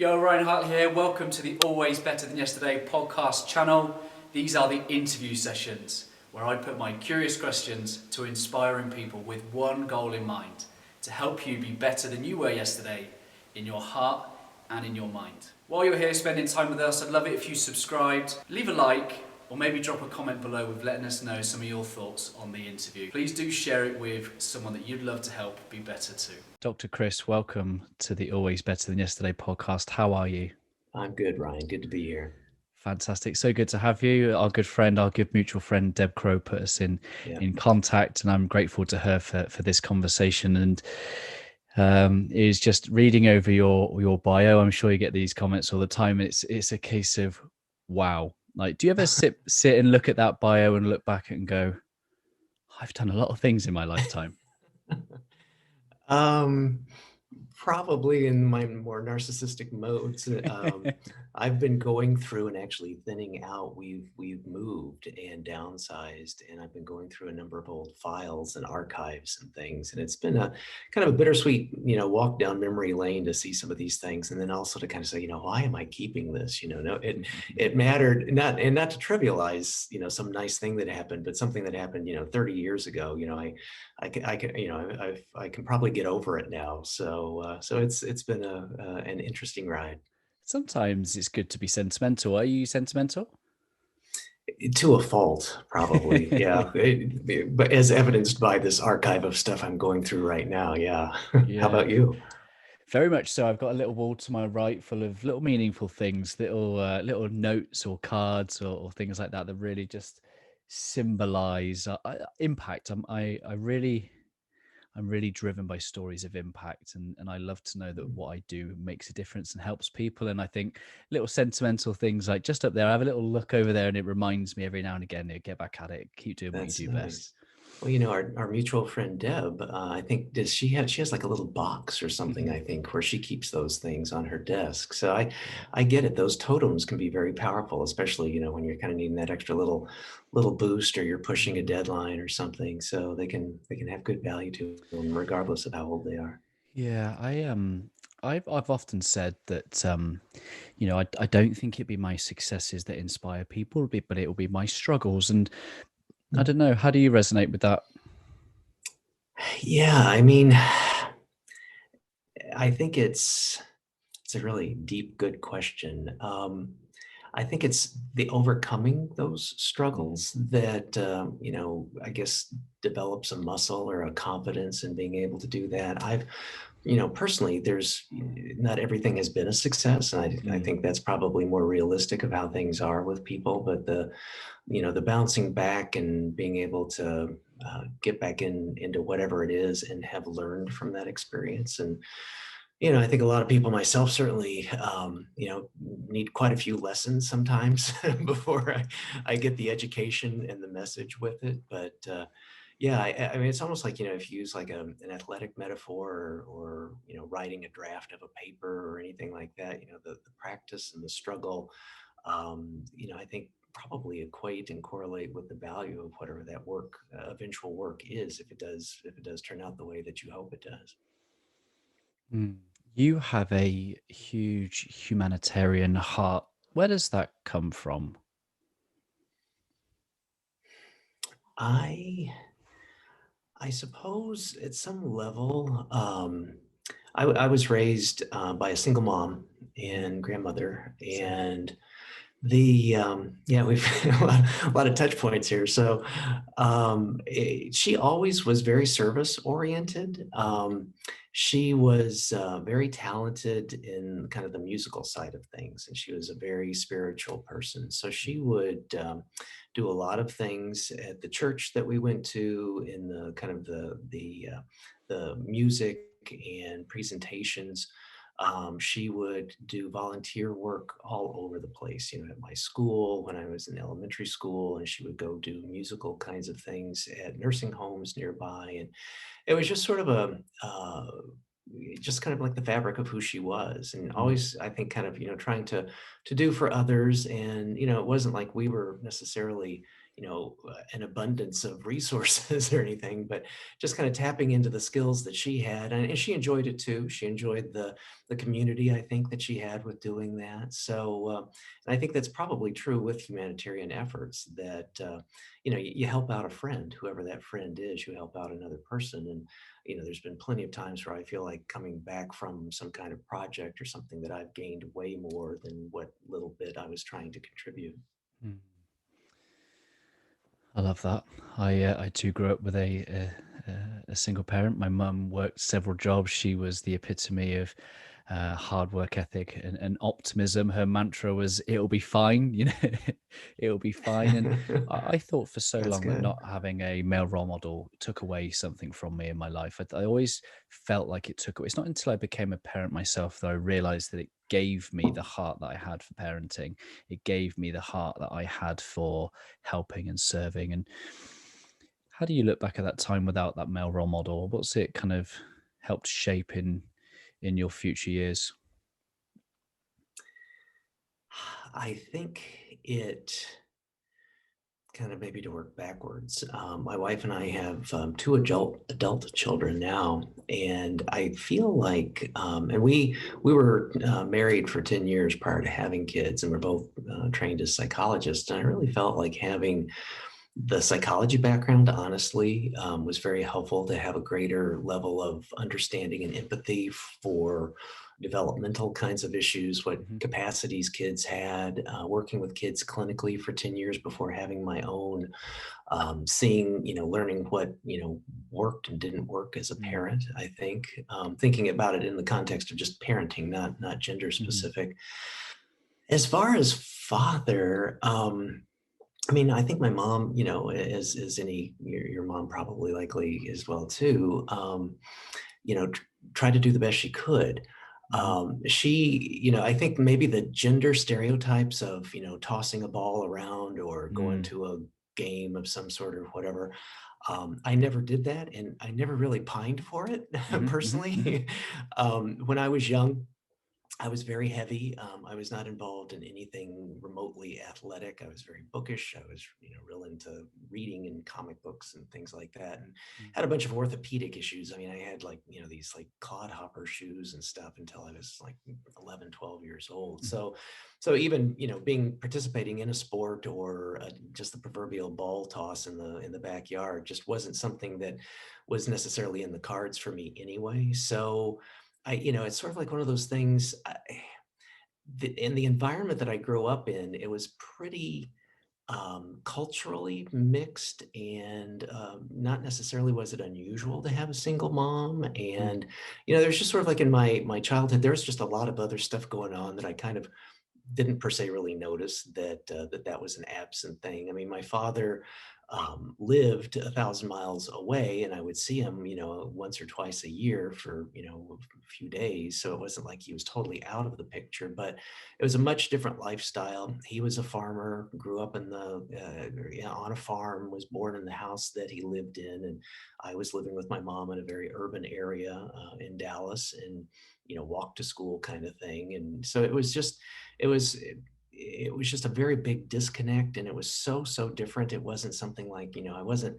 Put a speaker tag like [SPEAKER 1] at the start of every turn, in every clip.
[SPEAKER 1] Yo, Ryan Hart here. Welcome to the Always Better Than Yesterday podcast channel. These are the interview sessions where I put my curious questions to inspiring people with one goal in mind, to help you be better than you were yesterday in your heart and in your mind. While you're here spending time with us, I'd love it if you subscribed, leave a like, or maybe drop a comment below with letting us know some of your thoughts on the interview. Please do share it with someone that you'd love to help be better too. Dr. Chris, welcome to the Always Better Than Yesterday podcast. How are you?
[SPEAKER 2] I'm good, Ryan. Good to be here.
[SPEAKER 1] Fantastic. So good to have you. Our good mutual friend, Deb Crow, put us in contact, and I'm grateful to her for this conversation. And is just reading over your bio. I'm sure you get these comments all the time. It's a case of, wow. Like, do you ever sit and look at that bio and look back and go, I've done a lot of things in my lifetime?
[SPEAKER 2] Probably in my more narcissistic modes. I've been going through and actually thinning out. We've moved and downsized, and I've been going through a number of old files and archives and things. And it's been a kind of a bittersweet, walk down memory lane to see some of these things, and then also to kind of say, why am I keeping this? No, it mattered not to trivialize, some nice thing that happened, but something that happened, 30 years ago. I can probably get over it now. So it's been an interesting ride.
[SPEAKER 1] Sometimes it's good to be sentimental. Are you sentimental?
[SPEAKER 2] To a fault, probably. Yeah. But as evidenced by this archive of stuff I'm going through right now. Yeah. How about you?
[SPEAKER 1] Very much so. I've got a little wall to my right full of little meaningful things, little notes or cards or things like that really just symbolize impact. I'm really driven by stories of impact, and I love to know that what I do makes a difference and helps people. And I think little sentimental things like just up there, I have a little look over there and it reminds me every now and again, get back at it, keep doing what you do best.
[SPEAKER 2] Well, our mutual friend Deb, I think, she has like a little box or something, I think, where she keeps those things on her desk. So I get it. Those totems can be very powerful, especially, when you're kind of needing that extra little boost, or you're pushing a deadline or something. So they can have good value to them regardless of how old they are.
[SPEAKER 1] Yeah, I've often said that I don't think it'd be my successes that inspire people, but it will be my struggles. And I don't know, how do you resonate with that?
[SPEAKER 2] Yeah, I mean, I think it's a really deep, good question. I think it's the overcoming those struggles that, I guess develops a muscle or a confidence in being able to do that. Personally, there's not everything has been a success. And I think that's probably more realistic of how things are with people, but the bouncing back and being able to get back into whatever it is and have learned from that experience. And I think a lot of people, myself certainly, need quite a few lessons sometimes before I get the education and the message with it. But yeah, I mean, it's almost like, if you use like an athletic metaphor, or writing a draft of a paper or anything like that, the practice and the struggle, I think probably equate and correlate with the value of whatever that work, eventual work is, if it does turn out the way that you hope it does.
[SPEAKER 1] You have a huge humanitarian heart. Where does that come from?
[SPEAKER 2] I suppose at some level, I was raised by a single mom and grandmother, and we've a lot of touch points here. So she always was very service oriented. She was very talented in kind of the musical side of things, and she was a very spiritual person. So she would do a lot of things at the church that we went to, in the kind of the music and presentations. She would do volunteer work all over the place, at my school when I was in elementary school, and she would go do musical kinds of things at nursing homes nearby. And it was just sort of just kind of like the fabric of who she was, and always, I think, kind of, trying to do for others. And, it wasn't like we were necessarily, an abundance of resources or anything, but just kind of tapping into the skills that she had, and she enjoyed it too. She enjoyed the community, I think, that she had with doing that. So, and I think that's probably true with humanitarian efforts. That you help out a friend, whoever that friend is, you help out another person, and there's been plenty of times where I feel like coming back from some kind of project or something that I've gained way more than what little bit I was trying to contribute.
[SPEAKER 3] Mm. I love that. I too grew up with a single parent. My mum worked several jobs. She was the epitome of hard work ethic and optimism. Her mantra was, "It'll be fine," "It'll be fine." And I thought for so
[SPEAKER 2] That's
[SPEAKER 3] long that
[SPEAKER 2] good.
[SPEAKER 3] not having a male role model took away something from me in my life. I always felt like it took away. It's not until I became a parent myself that I realized that it gave me the heart that I had for parenting. It gave me the heart that I had for helping and serving. And how do you look back at that time without that male role model? What's it kind of helped shape in your future years?
[SPEAKER 2] I think it kind of maybe to work backwards. My wife and I have two adult children now, and I feel like, and we were married for 10 years prior to having kids, and we're both trained as psychologists. And I really felt like having the psychology background, honestly, was very helpful to have a greater level of understanding and empathy for developmental kinds of issues, what
[SPEAKER 3] Hmm.
[SPEAKER 2] capacities kids had, working with kids clinically for 10 years before having my own, seeing, learning what, worked and didn't work as a
[SPEAKER 3] Mm.
[SPEAKER 2] parent, I think, thinking about it in the context of just parenting, not gender
[SPEAKER 3] Hmm.
[SPEAKER 2] specific. As far as father, I mean, I think my mom, as any your mom probably likely as well too, tried to do the best she could.
[SPEAKER 3] Hmm.
[SPEAKER 2] I think maybe the gender stereotypes of, tossing a ball around or going
[SPEAKER 3] Mm.
[SPEAKER 2] to a game of some sort or whatever. I never did that, and I never really pined for it
[SPEAKER 3] Hmm. Hmm. Hmm.
[SPEAKER 2] personally. When I was young, I was very heavy. I was not involved in anything remotely athletic. I was very bookish. I was, real into reading and comic books and things like that, and had a bunch of orthopedic issues. I mean, I had like, these like clodhopper shoes and stuff until I was like 11, 12 years old.
[SPEAKER 3] Hmm.
[SPEAKER 2] So even, being participating in a sport or just the proverbial ball toss in the backyard just wasn't something that was necessarily in the cards for me anyway. So it's sort of like one of those things. In the environment that I grew up in, it was pretty culturally mixed, and not necessarily was it unusual to have a single mom.
[SPEAKER 3] Mm.
[SPEAKER 2] And there's just sort of like in my childhood, there was just a lot of other stuff going on that I kind of didn't per se really notice that was an absent thing. I mean, my father lived 1,000 miles away, and I would see him, once or twice a year for a few days. So it wasn't like he was totally out of the picture, but it was a much different lifestyle. He was a farmer, grew up on a farm, was born in the house that he lived in, and I was living with my mom in a very urban area in Dallas, and walked to school kind of thing. And so it was it was just a very big disconnect, and it was so different. It wasn't something like, I wasn't,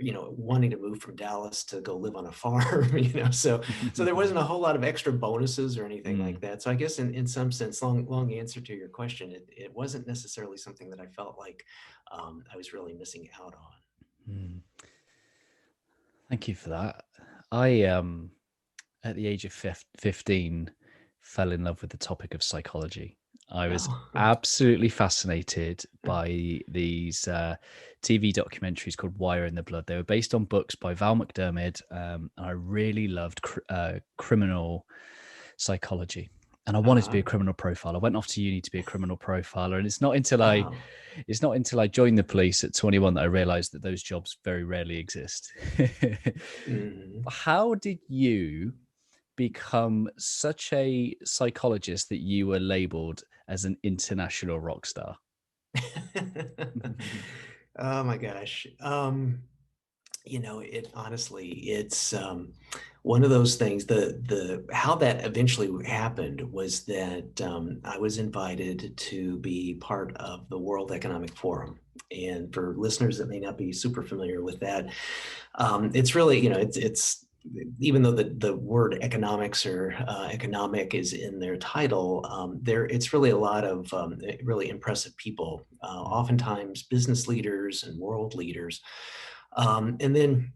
[SPEAKER 2] wanting to move from Dallas to go live on a farm, so there wasn't a whole lot of extra bonuses or anything like
[SPEAKER 3] Mm.
[SPEAKER 2] that. So I guess in some sense, long answer to your question, it wasn't necessarily something that I felt like I was really missing out on.
[SPEAKER 3] Mm. Thank you for that. I at the age of 15 fell in love with the topic of psychology. I was
[SPEAKER 2] Oh.
[SPEAKER 3] absolutely fascinated by these TV documentaries called Wire in the Blood. They were based on books by Val McDermid, and I really loved criminal psychology. And I wanted to be
[SPEAKER 2] Uh-huh.
[SPEAKER 3] a criminal profiler. I went off to uni to be a criminal profiler, and
[SPEAKER 2] Wow.
[SPEAKER 3] it's not until I joined the police at 21 that I realized that those jobs very rarely exist.
[SPEAKER 2] Mhm.
[SPEAKER 3] How did you become such a psychologist that you were labeled as an international rock star?
[SPEAKER 2] Oh my gosh. It honestly, it's one of those things, how that eventually happened was that I was invited to be part of the World Economic Forum. And for listeners that may not be super familiar with that, it's really, it's even though the word economics or economic is in their title, it's really a lot of really impressive people, oftentimes business leaders and world leaders. And then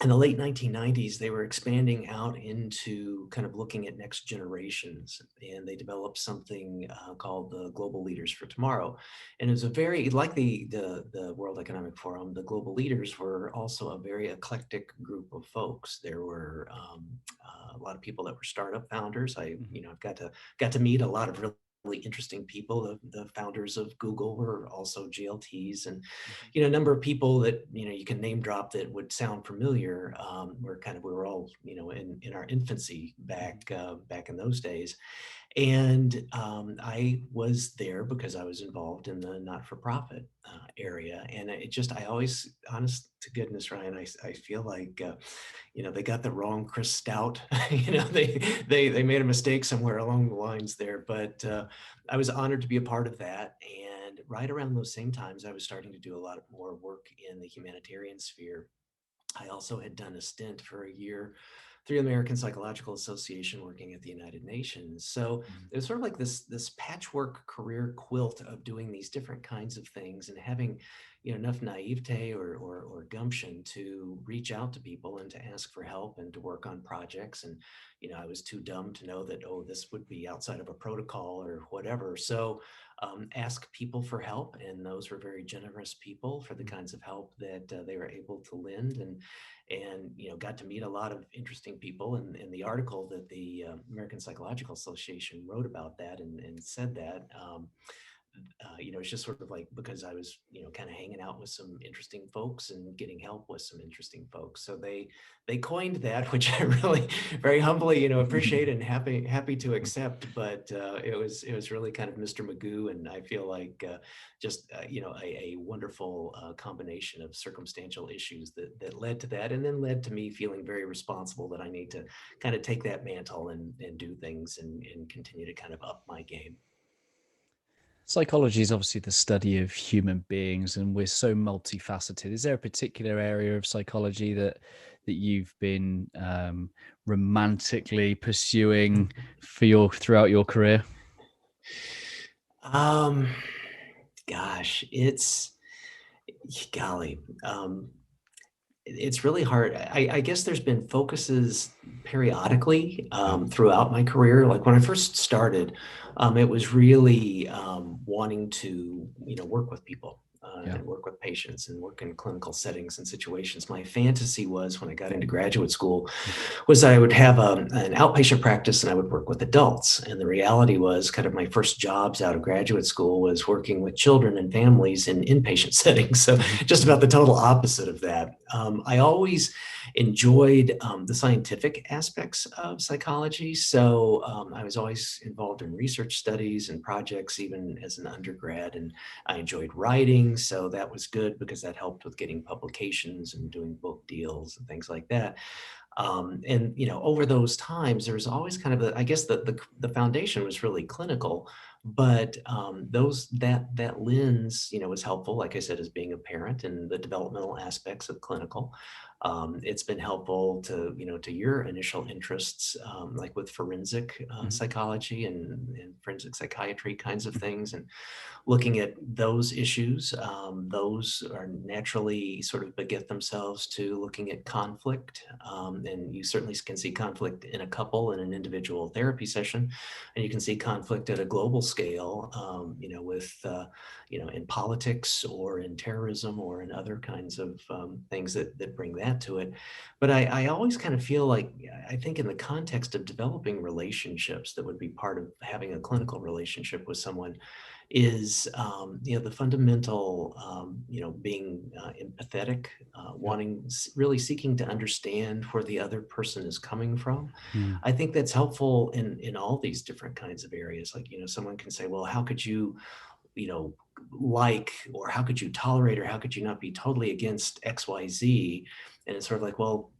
[SPEAKER 2] in the late 1990s, they were expanding out into kind of looking at next generations, and they developed something called the Global Leaders for Tomorrow. And it was a very, like the World Economic Forum, the global leaders were also a very eclectic group of folks. There were a lot of people that were startup founders. I've got to meet a lot of really interesting people. The founders of Google were also GLTs, and a number of people that you can name drop that would sound familiar. We were all in our infancy back in those days. And I was there because I was involved in the not-for-profit area. And I always, honest to goodness, Ryan, I feel like, they got the wrong Chris Stout. They made a mistake somewhere along the lines there. But I was honored to be a part of that. And right around those same times, I was starting to do a lot more work in the humanitarian sphere. I also had done a stint for a year through the American Psychological Association working at the United Nations. So it was sort of like this patchwork career quilt of doing these different kinds of things and having enough naivete or gumption to reach out to people and to ask for help and to work on projects. And I was too dumb to know that, this would be outside of a protocol or whatever. So ask people for help, and those were very generous people for the kinds of help that they were able to lend, and got to meet a lot of interesting people. And the article that the American Psychological Association wrote about that and said that it's just sort of like, because I was kind of hanging out with some interesting folks and getting help with some interesting folks. So they coined that, which I really very humbly appreciate and happy to accept. But it was really kind of Mr. Magoo, and I feel like just a wonderful combination of circumstantial issues that led to that, and then led to me feeling very responsible that I need to kind of take that mantle and do things and continue to kind of up my game.
[SPEAKER 3] Psychology is obviously the study of human beings, and we're so multifaceted. Is there a particular area of psychology that you've been romantically pursuing throughout your career?
[SPEAKER 2] Gosh, golly. It's really hard. I guess there's been focuses periodically throughout my career. Like when I first started, it was really wanting to, work with people and work with patients and work in clinical settings and situations. My fantasy was, when I got into graduate school, was I would have an outpatient practice and I would work with adults. And the reality was, kind of my first jobs out of graduate school was working with children and families in inpatient settings. So just about the total opposite of that. I always enjoyed the scientific aspects of psychology. So I was always involved in research studies and projects, even as an undergrad, and I enjoyed writing. So that was good because that helped with getting publications and doing book deals and things like that. And over those times, there was always kind of I guess the foundation was really clinical, but that lens was helpful, like I said, as being a parent and the developmental aspects of clinical. It's been helpful to your initial interests, like with forensic psychology and forensic psychiatry kinds of things, and looking at those issues. Those are naturally sort of beget themselves to looking at conflict. And you certainly can see conflict in a couple in an individual therapy session. And you can see conflict at a global scale, with, in politics or in terrorism or in other kinds of things that bring that to it. But I always kind of feel like, I think in the context of developing relationships that would be part of having a clinical relationship with someone, is the fundamental being empathetic, really seeking to understand where the other person is coming from. I think that's helpful in all these different kinds of areas. Like someone can say, well, how could you like, or how could you tolerate, or how could you not be totally against XYZ? And it's sort of like, well,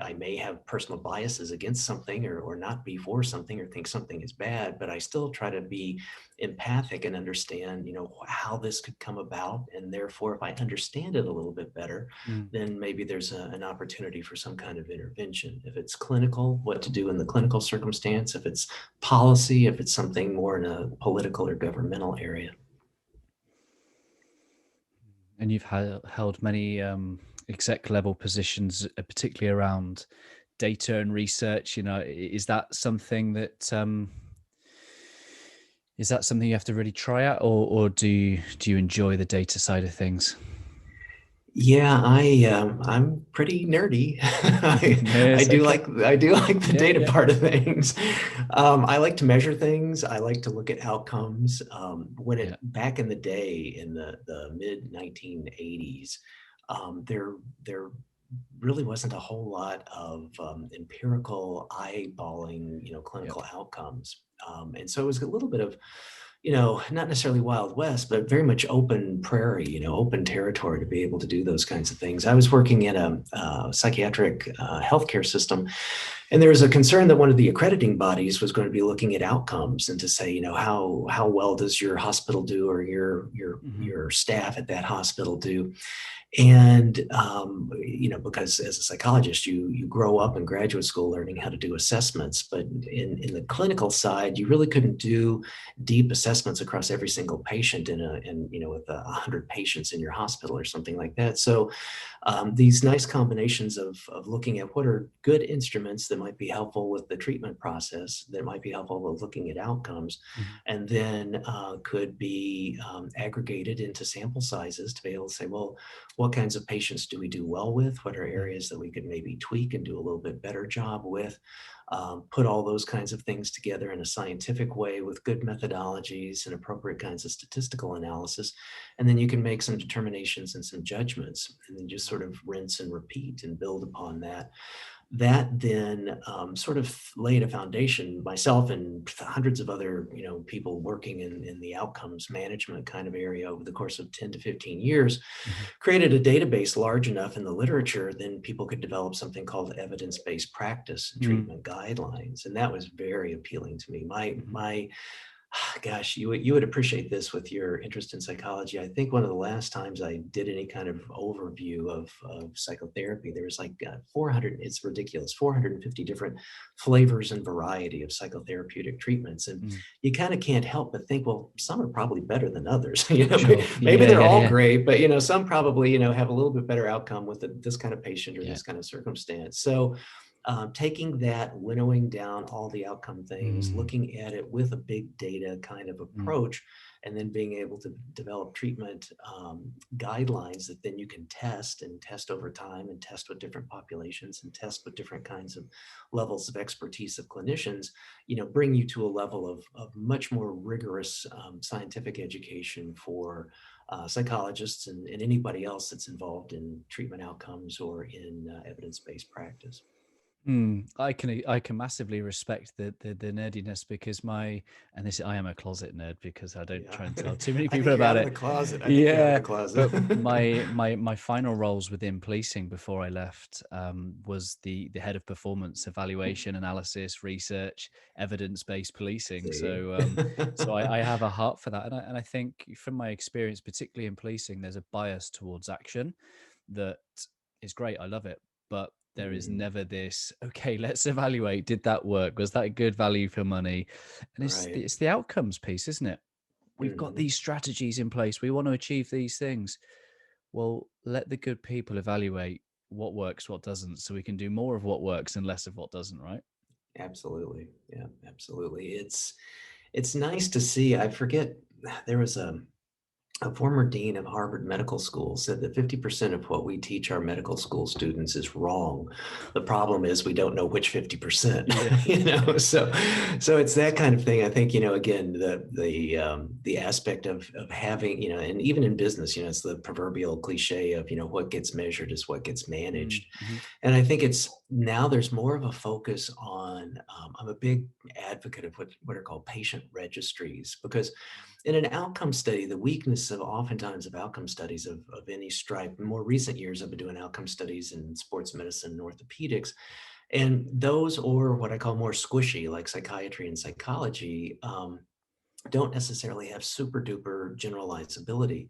[SPEAKER 2] I may have personal biases against something, or not be for something, or think something is bad, but I still try to be empathic and understand, how this could come about. And therefore, if I understand it a little bit better,
[SPEAKER 3] Mm.
[SPEAKER 2] then maybe there's an opportunity for some kind of intervention. If it's clinical, what to do in the clinical circumstance, if it's policy, if it's something more in a political or governmental area.
[SPEAKER 3] And you've held many exec level positions, particularly around data and research. Is that something that you have to really try out, or do you enjoy the data side of things?
[SPEAKER 2] Yeah, I'm pretty nerdy. I do
[SPEAKER 3] Okay.
[SPEAKER 2] like the data
[SPEAKER 3] Yeah.
[SPEAKER 2] part of things. I like to measure things. I like to look at outcomes. Back in the day, in the mid 1980s, there really wasn't a whole lot of empirical eyeballing, clinical outcomes. And so it was a little bit of, not necessarily Wild West, but very much open prairie, open territory to be able to do those kinds of things. I was working in a psychiatric healthcare system, and there was a concern that one of the accrediting bodies was going to be looking at outcomes and to say, how well does your hospital do, or your staff at that hospital do? And, because as a psychologist, you grow up in graduate school learning how to do assessments, but in the clinical side, you really couldn't do deep assessments across every single patient with 100 patients in your hospital or something like that. So these nice combinations of looking at what are good instruments that might be helpful with the treatment process, that might be helpful with looking at outcomes, and then could be aggregated into sample sizes to be able to say, well, what kinds of patients do we do well with? What are areas that we could maybe tweak and do a little bit better job with? Put all those kinds of things together in a scientific way with good methodologies and appropriate kinds of statistical analysis. And then you can make some determinations and some judgments, and then just sort of rinse and repeat and build upon that. That then sort of laid a foundation. Myself and hundreds of other people working in the outcomes management kind of area over the course of 10 to 15 years, created a database large enough in the literature, then people could develop something called evidence-based practice and treatment guidelines. And that was very appealing to me. My Gosh, you would appreciate this with your interest in psychology. I think one of the last times I did any kind of overview of psychotherapy, there was like 400, it's ridiculous, 450 different flavors and variety of psychotherapeutic treatments. And you kind of can't help but think, well, some are probably better than others.
[SPEAKER 3] Sure.
[SPEAKER 2] Maybe they're all great, but some probably, have a little bit better outcome with this kind of patient or this kind of circumstance. So taking that, winnowing down all the outcome things, looking at it with a big data kind of approach, and then being able to develop treatment guidelines that then you can test over time, and test with different populations, and test with different kinds of levels of expertise of clinicians, bring you to a level of much more rigorous scientific education for psychologists and anybody else that's involved in treatment outcomes or in evidence-based practice.
[SPEAKER 3] I can massively respect the nerdiness, because I am a closet nerd, because I don't try and tell too many people about it. But my final roles within policing before I left was the head of performance evaluation, analysis, research, evidence-based policing. So I have a heart for that, and I think from my experience, particularly in policing, there's a bias towards action that is great. I love it, but there is never this, okay, let's evaluate, did that work? Was that a good value for money? And it's the outcomes piece, isn't it? We've got these strategies in place. We want to achieve these things. Well, let the good people evaluate what works, what doesn't, so we can do more of what works and less of what doesn't, right?
[SPEAKER 2] Absolutely. Yeah, absolutely. It's nice to see. I forget, there was a former dean of Harvard Medical School said that 50% of what we teach our medical school students is wrong. The problem is we don't know which 50%. So it's that kind of thing. I think again, the aspect of having and even in business, it's the proverbial cliche of what gets measured is what gets managed. And I think it's now there's more of a focus on, I'm a big advocate of what are called patient registries, because in an outcome study, the weakness of oftentimes of outcome studies of any stripe, in more recent years, I've been doing outcome studies in sports medicine and orthopedics, and those, or what I call more squishy, like psychiatry and psychology, don't necessarily have super duper generalizability,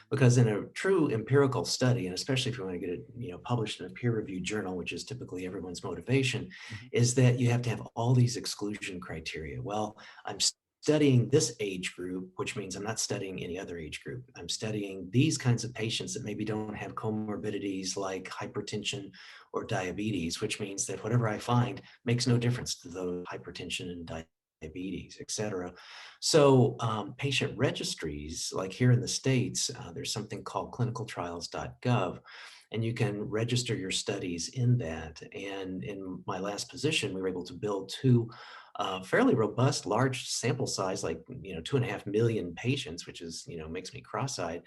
[SPEAKER 2] because in a true empirical study, and especially if you want to get it published in a peer reviewed journal, which is typically everyone's motivation,
[SPEAKER 3] Mhm.
[SPEAKER 2] is that you have to have all these exclusion criteria. Well, I'm studying this age group, which means I'm not studying any other age group. I'm studying these kinds of patients that maybe don't have comorbidities like hypertension or diabetes, which means that whatever I find makes no difference to those hypertension and diabetes, et cetera. So patient registries, like here in the States, there's something called clinicaltrials.gov, and you can register your studies in that. And in my last position, we were able to build two fairly robust, large sample size, like 2.5 million patients, which is makes me cross-eyed,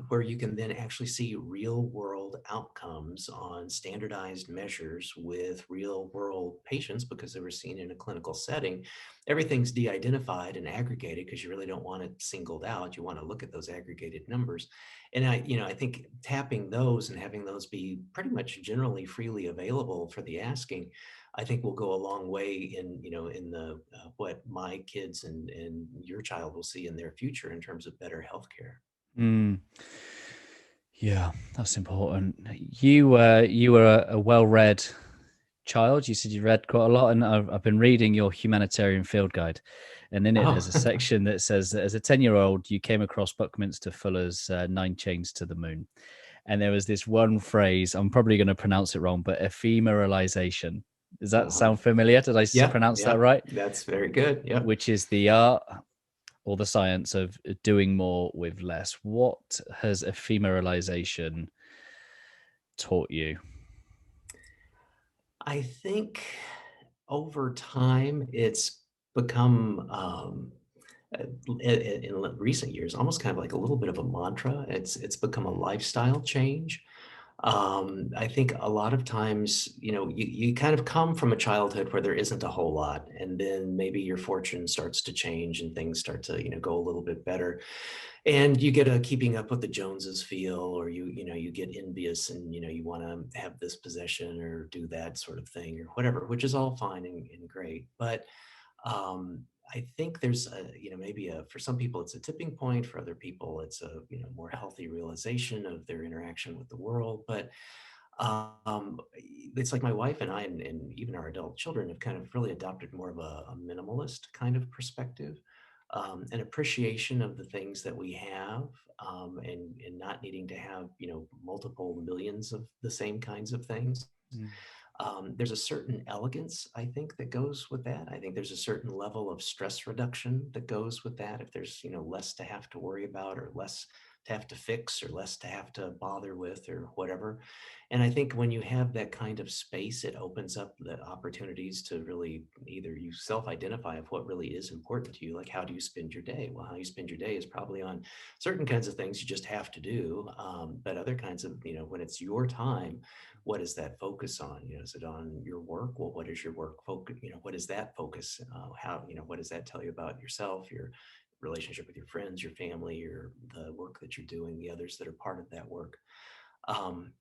[SPEAKER 2] where you can then actually see real world outcomes on standardized measures with real world patients, because they were seen in a clinical setting. Everything's de-identified and aggregated because you really don't want it singled out. You want to look at those aggregated numbers. And I think tapping those and having those be pretty much generally freely available for the asking, I think will go a long way in, in the what my kids and your child will see in their future in terms of better healthcare.
[SPEAKER 3] Mm. Yeah, that's important. You were a well-read child. You said you read quite a lot, and I've been reading your humanitarian field guide, and in it
[SPEAKER 2] Oh,
[SPEAKER 3] there's a section that says that as a 10-year-old you came across Buckminster Fuller's Nine Chains to the Moon, and there was this one phrase, I'm probably going to pronounce it wrong, but ephemeralization. Does that
[SPEAKER 2] uh-huh.
[SPEAKER 3] sound familiar? Did I
[SPEAKER 2] Yeah,
[SPEAKER 3] pronounce that
[SPEAKER 2] yeah,
[SPEAKER 3] right?
[SPEAKER 2] that's very good. Yep.
[SPEAKER 3] Which is the art or the science of doing more with less. What has ephemeralization taught you?
[SPEAKER 2] I think over time it's become in recent years almost kind of like a little bit of a mantra. It's become a lifestyle change. I think a lot of times, you kind of come from a childhood where there isn't a whole lot, and then maybe your fortune starts to change and things start to, go a little bit better. And you get a keeping up with the Joneses feel, or you get envious and, you want to have this possession or do that sort of thing or whatever, which is all fine and great. But I think there's maybe for some people it's a tipping point, for other people it's a more healthy realization of their interaction with the world. But it's like my wife and I, and even our adult children, have kind of really adopted more of a minimalist kind of perspective, an appreciation of the things that we have, and not needing to have multiple millions of the same kinds of things.
[SPEAKER 3] Mm.
[SPEAKER 2] There's a certain elegance, I think, that goes with that. I think there's a certain level of stress reduction that goes with that. If there's, less to have to worry about, or less to have to fix, or less to have to bother with, or whatever. And I think when you have that kind of space, it opens up the opportunities to really either you self-identify of what really is important to you. Like, how do you spend your day? Well, how you spend your day is probably on certain kinds of things you just have to do. But other kinds of, when it's your time, what is that focus on? Is it on your work? Well, what is your work focus? What is that focus? How, what does that tell you about yourself, your relationship with your friends, your family, your the work that you're doing, the others that are part of that work? Um,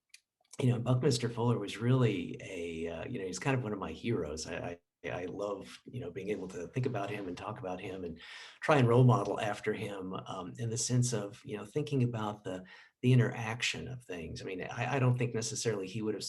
[SPEAKER 2] Buckminster Fuller was really he's kind of one of my heroes. I love, being able to think about him and talk about him and try and role model after him, in the sense of, thinking about the interaction of things. I mean, I don't think necessarily he would have,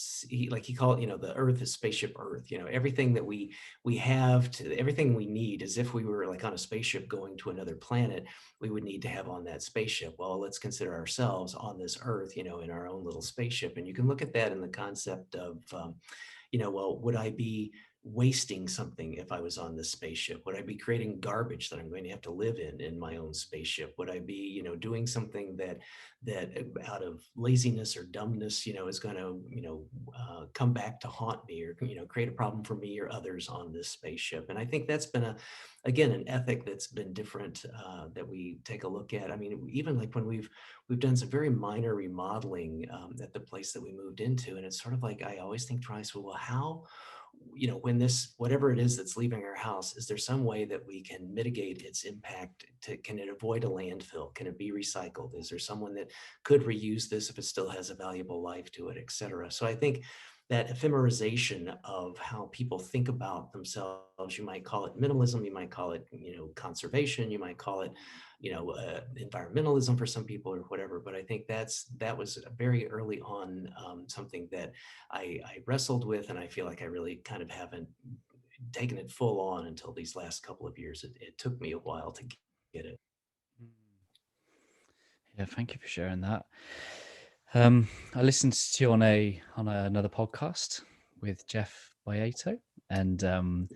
[SPEAKER 2] like he called, the Earth is spaceship Earth, everything that we have to, everything we need, as if we were like on a spaceship going to another planet, we would need to have on that spaceship. Well, let's consider ourselves on this Earth, in our own little spaceship. And you can look at that in the concept of, well, would I be wasting something if I was on this spaceship? Would I be creating garbage that I'm going to have to live in my own spaceship? Would I be, doing something that out of laziness or dumbness, is going to, come back to haunt me, or, create a problem for me or others on this spaceship? And I think that's been again, an ethic that's been different, that we take a look at. I mean, even like when we've done some very minor remodeling, at the place that we moved into, and it's sort of like, I always think twice, well, how, when this, whatever it is that's leaving our house, is there some way that we can mitigate its impact? Can it avoid a landfill? Can it be recycled? Is there someone that could reuse this if it still has a valuable life to it, et cetera? So I think that ephemerization of how people think about themselves, you might call it minimalism, you might call it, conservation, you might call it, environmentalism for some people, or whatever. But I think that was very early on, something that I wrestled with, and I feel like I really kind of haven't taken it full on until these last couple of years. It took me a while to get it.
[SPEAKER 3] Yeah, thank you for sharing that. I listened to you on another podcast with Jeff Byato, and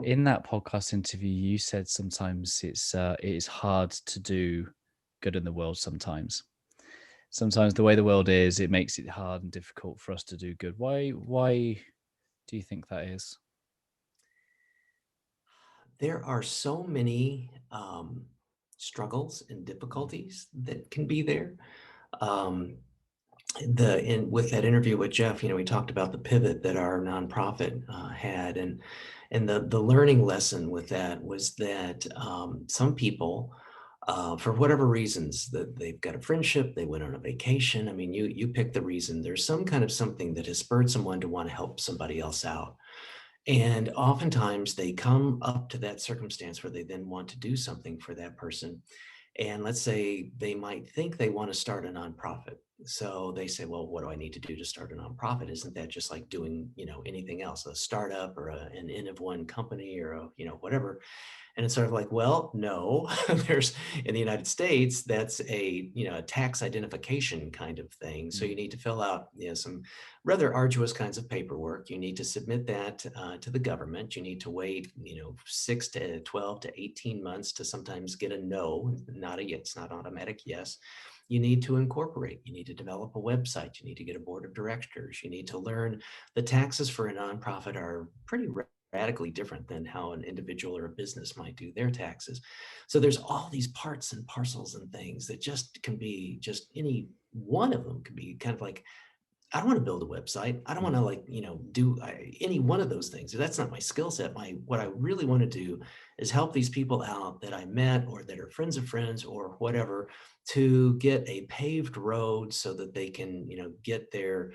[SPEAKER 3] in that podcast interview, you said sometimes it is hard to do good in the world. Sometimes the way the world is, it makes it hard and difficult for us to do good. Why do you think that is?
[SPEAKER 2] There are so many struggles and difficulties that can be there. Um, with that interview with Jeff, we talked about the pivot that our nonprofit had, and the learning lesson with that was that some people, for whatever reasons, that they've got a friendship, they went on a vacation. I mean, you pick the reason. There's some kind of something that has spurred someone to want to help somebody else out. And oftentimes they come up to that circumstance where they then want to do something for that person. And let's say they might think they want to start a nonprofit. So they say, well, what do I need to do to start a nonprofit? Isn't that just like doing, anything else, a startup or an N of one company, or whatever? And it's sort of like, well, no, there's, in the United States, that's a tax identification kind of thing. So you need to fill out, some rather arduous kinds of paperwork. You need to submit that to the government. You need to wait, 6 to 12 to 18 months to sometimes get a no, not a yes, it's not automatic yes. You need to incorporate. You need to develop a website. You need to get a board of directors. You need to learn the taxes for a nonprofit are pretty radically different than how an individual or a business might do their taxes. So there's all these parts and parcels and things that just can be, just any one of them can be kind of like, I don't want to build a website. I don't want to do any one of those things. That's not my skill set. What I really want to do is help these people out that I met or that are friends of friends or whatever, to get a paved road so that they can, get their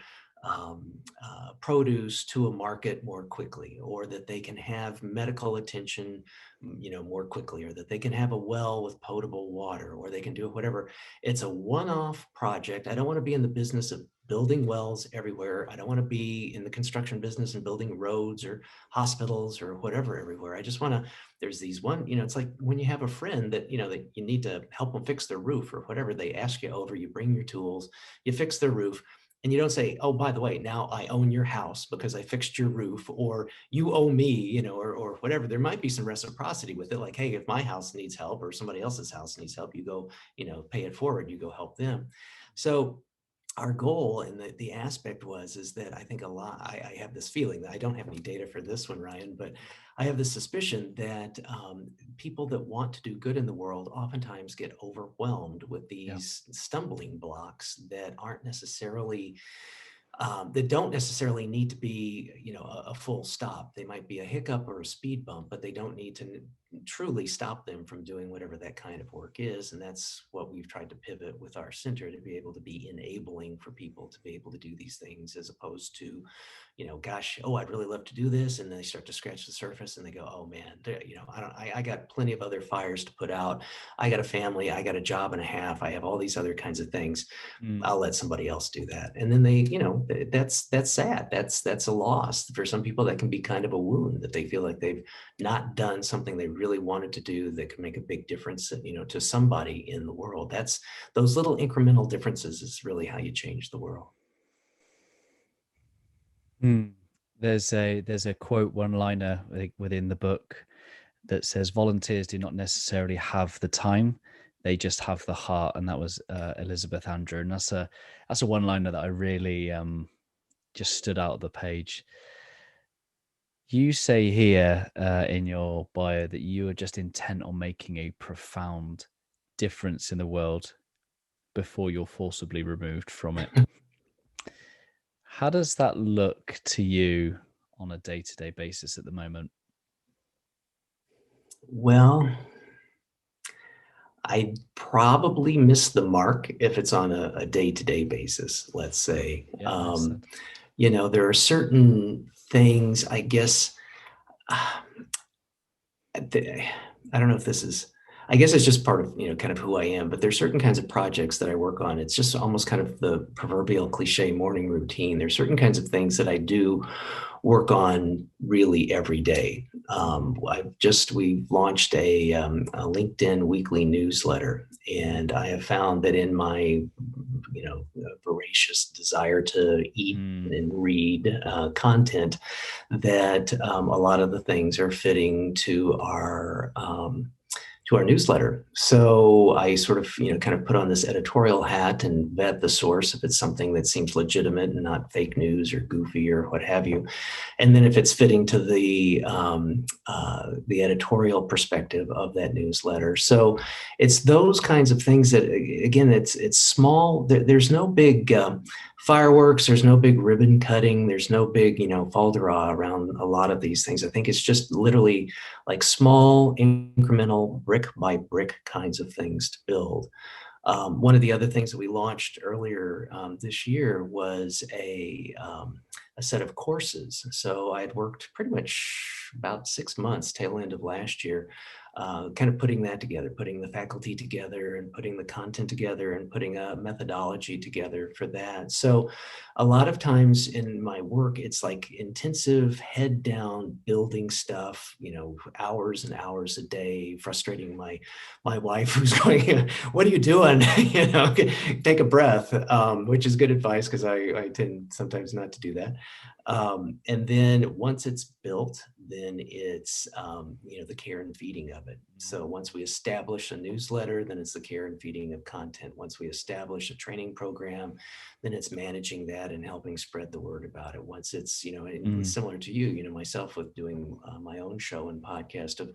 [SPEAKER 2] produce to a market more quickly, or that they can have medical attention, more quickly, or that they can have a well with potable water, or they can do whatever. It's a one-off project. I don't want to be in the business of building wells everywhere. I don't want to be in the construction business and building roads or hospitals or whatever everywhere. I just want to, there's these one, it's like when you have a friend that, that you need to help them fix their roof or whatever, they ask you over, you bring your tools, you fix their roof. And you don't say, oh, by the way, now I own your house because I fixed your roof, or you owe me, or whatever. There might be some reciprocity with it. Like, hey, if my house needs help or somebody else's house needs help, you go, pay it forward, you go help them. So our goal and the aspect is that I think a lot, I have this feeling that I don't have any data for this one, Ryan, but I have the suspicion that people that want to do good in the world oftentimes get overwhelmed with these stumbling blocks that aren't necessarily that don't necessarily need to be, a full stop. They might be a hiccup or a speed bump, but they don't need to truly stop them from doing whatever that kind of work is. And that's what we've tried to pivot with our center, to be able to be enabling for people to be able to do these things, as opposed to, gosh, oh, I'd really love to do this. And then they start to scratch the surface and they go, oh man, I got plenty of other fires to put out. I got a family, I got a job and a half. I have all these other kinds of things. I'll let somebody else do that. And then they, that's sad. That's a loss for some people. That can be kind of a wound, that they feel like they've not done something they really wanted to do that could make a big difference, to somebody in the world. That's those little incremental differences is really how you change the world.
[SPEAKER 3] There's a quote, one-liner within the book that says, "Volunteers do not necessarily have the time; they just have the heart." And that was Elizabeth Andrew, and that's a one-liner that I really just stood out of the page. You say here in your bio that you are just intent on making a profound difference in the world before you're forcibly removed from it. How does that look to you on a day-to-day basis at the moment?
[SPEAKER 2] Well, I probably miss the mark if it's on a day-to-day basis, let's say.
[SPEAKER 3] Yeah, nice said.
[SPEAKER 2] There are certain things, I guess, I don't know if this is, I guess it's just part of, kind of who I am, but there's certain kinds of projects that I work on. It's just almost kind of the proverbial cliche morning routine. There's certain kinds of things that I do work on really every day. We've launched a LinkedIn weekly newsletter, and I have found that in my, voracious desire to eat and read content, that a lot of the things are fitting to our newsletter. So I sort of, kind of put on this editorial hat and vet the source if it's something that seems legitimate and not fake news or goofy or what have you. And then if it's fitting to the editorial perspective of that newsletter. So it's those kinds of things that, again, it's small. There's no big fireworks. There's no big ribbon cutting. There's no big, falderah around a lot of these things. I think it's just literally like small, incremental, brick by brick kinds of things to build. One of the other things that we launched earlier this year was a set of courses. So I had worked pretty much about 6 months, tail end of last year, kind of putting that together, putting the faculty together and putting the content together and putting a methodology together for that. So a lot of times in my work, it's like intensive head down building stuff, hours and hours a day, frustrating my wife who's going, "What are you doing?" Take a breath, which is good advice because I tend sometimes not to do that. And then once it's built, then it's, the care and feeding of it. So once we establish a newsletter, then it's the care and feeding of content. Once we establish a training program, then it's managing that and helping spread the word about it. Once it's, and similar to you, myself with doing my own show and podcast of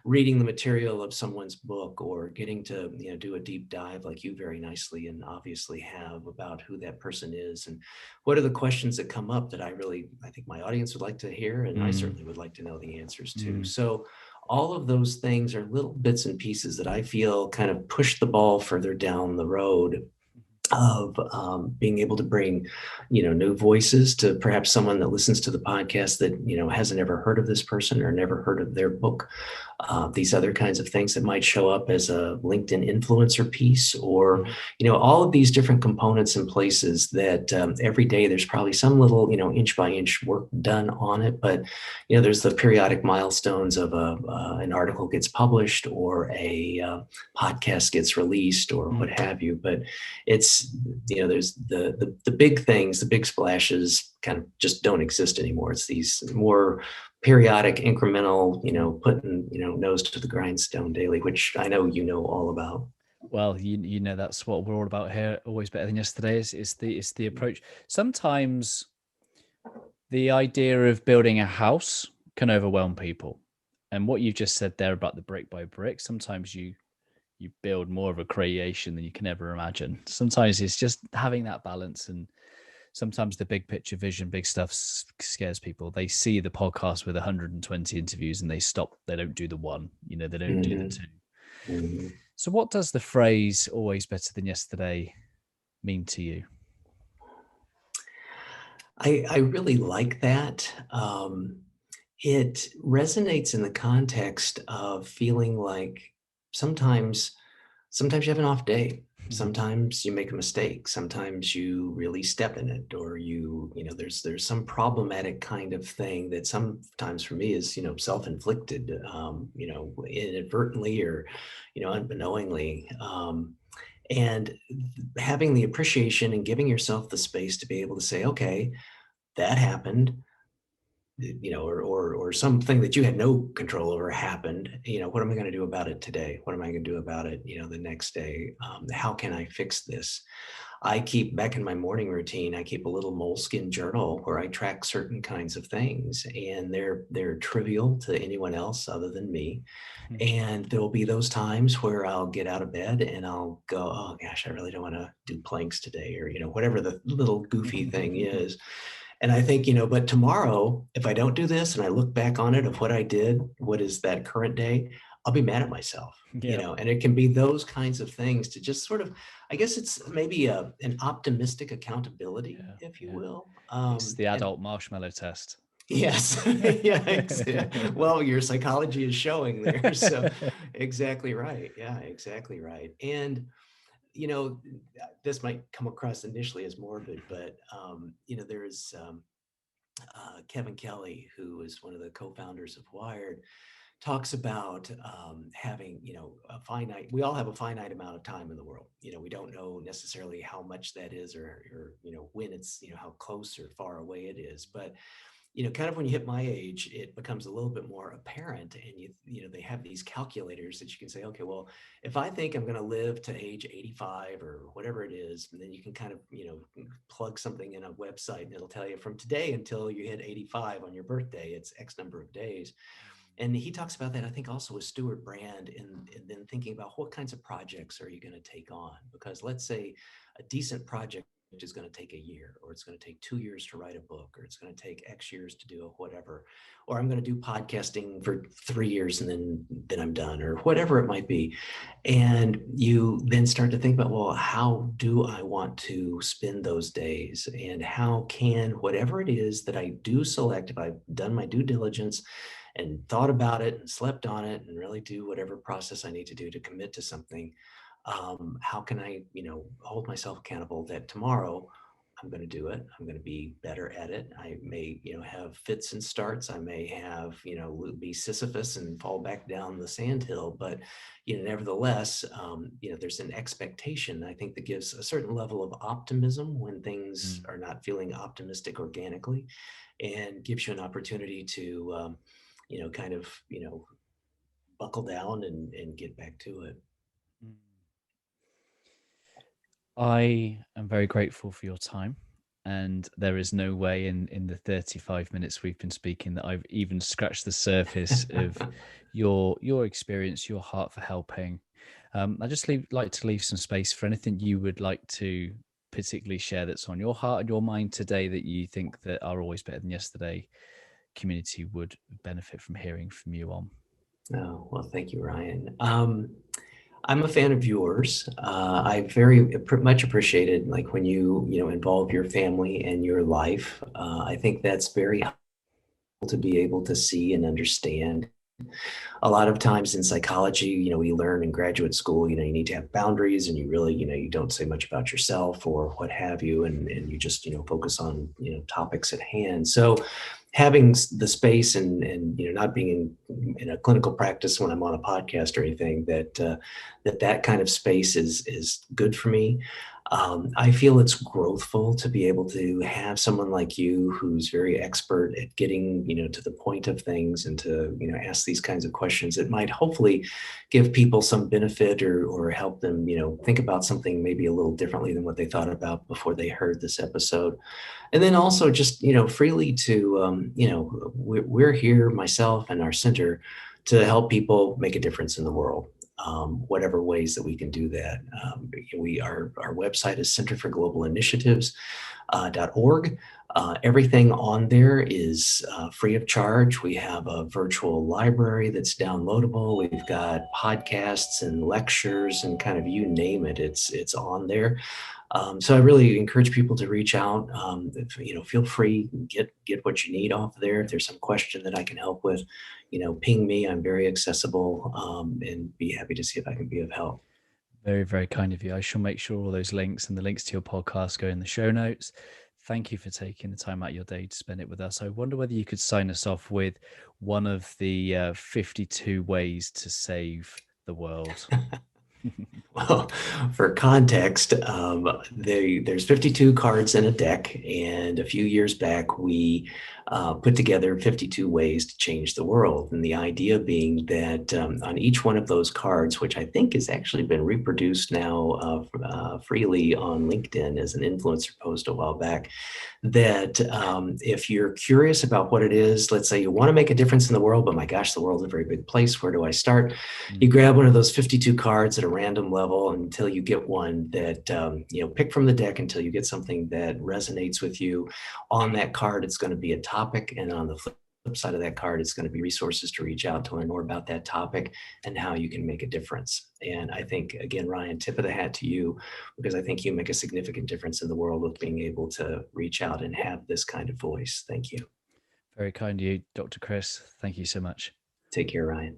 [SPEAKER 2] reading the material of someone's book or getting to, do a deep dive like you very nicely and obviously have about who that person is and what are the questions that come up that I think my audience would like to hear, and I certainly would like to know the answers to. So all of those things are little bits and pieces that I feel kind of push the ball further down the road of being able to bring, new voices to perhaps someone that listens to the podcast that, hasn't ever heard of this person or never heard of their book. These other kinds of things that might show up as a LinkedIn influencer piece or, all of these different components and places that every day there's probably some little, inch by inch work done on it. But, there's the periodic milestones of an article gets published or a podcast gets released or what have you. But it's, there's the big things, the big splashes kind of just don't exist anymore. It's these more periodic, incremental, putting, nose to the grindstone daily, which I know all about.
[SPEAKER 3] Well, that's what we're all about here. Always better than yesterday. It's the approach. Sometimes the idea of building a house can overwhelm people, and what you just said there about the brick by brick. Sometimes you build more of a creation than you can ever imagine. Sometimes it's just having that balance, and sometimes the big picture vision, big stuff scares people. They see the podcast with 120 interviews and they stop. They don't do the one, they don't do the two. So what does the phrase "always better than yesterday" mean to you?
[SPEAKER 2] I really like that. It resonates in the context of feeling like sometimes you have an off day. Sometimes you make a mistake. Sometimes you really step in it, or there's some problematic kind of thing that sometimes for me is, self-inflicted, inadvertently or, unbeknowingly. And having the appreciation and giving yourself the space to be able to say, okay, that happened. or something that you had no control over happened, what am I going to do about it today? What am I going to do about it, the next day? How can I fix this? I keep, back in my morning routine, I keep a little moleskin journal where I track certain kinds of things, and they're trivial to anyone else other than me. And there'll be those times where I'll get out of bed and I'll go, oh gosh, I really don't want to do planks today, or whatever the little goofy thing is. And I think, but tomorrow, if I don't do this and I look back on it of what I did, what is that current day, I'll be mad at myself,
[SPEAKER 3] Yeah.
[SPEAKER 2] and it can be those kinds of things to just sort of, I guess it's maybe an optimistic accountability,
[SPEAKER 3] Yeah,
[SPEAKER 2] if you
[SPEAKER 3] yeah.
[SPEAKER 2] will.
[SPEAKER 3] It's the
[SPEAKER 2] And
[SPEAKER 3] adult marshmallow test.
[SPEAKER 2] yes, yeah, well, your psychology is showing there. So exactly right. Yeah, exactly right. And, you know, this might come across initially as morbid, but, there's Kevin Kelly, who is one of the co-founders of Wired, talks about having, a finite, we all have a finite amount of time in the world. We don't know necessarily how much that is, or when it's, how close or far away it is. But, kind of when you hit my age, it becomes a little bit more apparent. And they have these calculators that you can say, okay, well, if I think I'm going to live to age 85 or whatever it is, and then you can kind of, plug something in a website and it'll tell you from today until you hit 85 on your birthday, it's X number of days. And he talks about that, I think, also with Stuart Brand, and then thinking about what kinds of projects are you going to take on? Because let's say a decent project is going to take a year, or it's going to take 2 years to write a book, or it's going to take X years to do a whatever, or I'm going to do podcasting for 3 years and then I'm done, or whatever it might be. And you then start to think about, well, how do I want to spend those days? And how can whatever it is that I do select, if I've done my due diligence and thought about it and slept on it and really do whatever process I need to do to commit to something, how can I, hold myself accountable that tomorrow I'm going to do it. I'm going to be better at it. I may, have fits and starts. I may have, be Sisyphus and fall back down the sandhill, but, nevertheless, there's an expectation, I think, that gives a certain level of optimism when things are not feeling optimistic organically, and gives you an opportunity to, kind of, buckle down and get back to it.
[SPEAKER 3] I am very grateful for your time. And there is no way in the 35 minutes we've been speaking that I've even scratched the surface of your experience, your heart for helping. I just like to leave some space for anything you would like to particularly share that's on your heart and your mind today that you think that are always better than yesterday community would benefit from hearing from you on.
[SPEAKER 2] Oh, well, thank you, Ryan. I'm a fan of yours. I very much appreciated, like, when you involve your family and your life. I think that's very helpful to be able to see and understand. A lot of times in psychology, we learn in graduate school, you need to have boundaries, and you really, you don't say much about yourself or what have you, and you just, focus on, topics at hand. So having the space and not being in a clinical practice when I'm on a podcast or anything, that kind of space is good for me. I feel it's growthful to be able to have someone like you who's very expert at getting, to the point of things, and to, ask these kinds of questions that might hopefully give people some benefit, or help them, think about something maybe a little differently than what they thought about before they heard this episode. And then also just, freely to, we're here, myself and our center, to help people make a difference in the world. Whatever ways that we can do that. Our website is centerforglobalinitiatives.org. Everything on there is free of charge. We have a virtual library that's downloadable. We've got podcasts and lectures and kind of, you name it, it's on there. So I really encourage people to reach out. Feel free, get what you need off there. If there's some question that I can help with, ping me. I'm very accessible, and be happy to see if I can be of help.
[SPEAKER 3] Very, very kind of you. I shall make sure all those links and the links to your podcast go in the show notes. Thank you for taking the time out of your day to spend it with us. I wonder whether you could sign us off with one of the 52 ways to save the world.
[SPEAKER 2] Well, for context, there's 52 cards in a deck, and a few years back we put together 52 ways to change the world. And the idea being that on each one of those cards, which I think has actually been reproduced now freely on LinkedIn as an influencer post a while back, that if you're curious about what it is, let's say you want to make a difference in the world, but my gosh, the world's a very big place. Where do I start? You grab one of those 52 cards at a random level until you get one that, pick from the deck until you get something that resonates with you. On that card, it's going to be a topic. And on the flip side of that card, it's going to be resources to reach out to learn more about that topic and how you can make a difference. And I think, again, Ryan, tip of the hat to you, because I think you make a significant difference in the world with being able to reach out and have this kind of voice. Thank you.
[SPEAKER 3] Very kind of you, Dr. Chris. Thank you so much.
[SPEAKER 2] Take care, Ryan.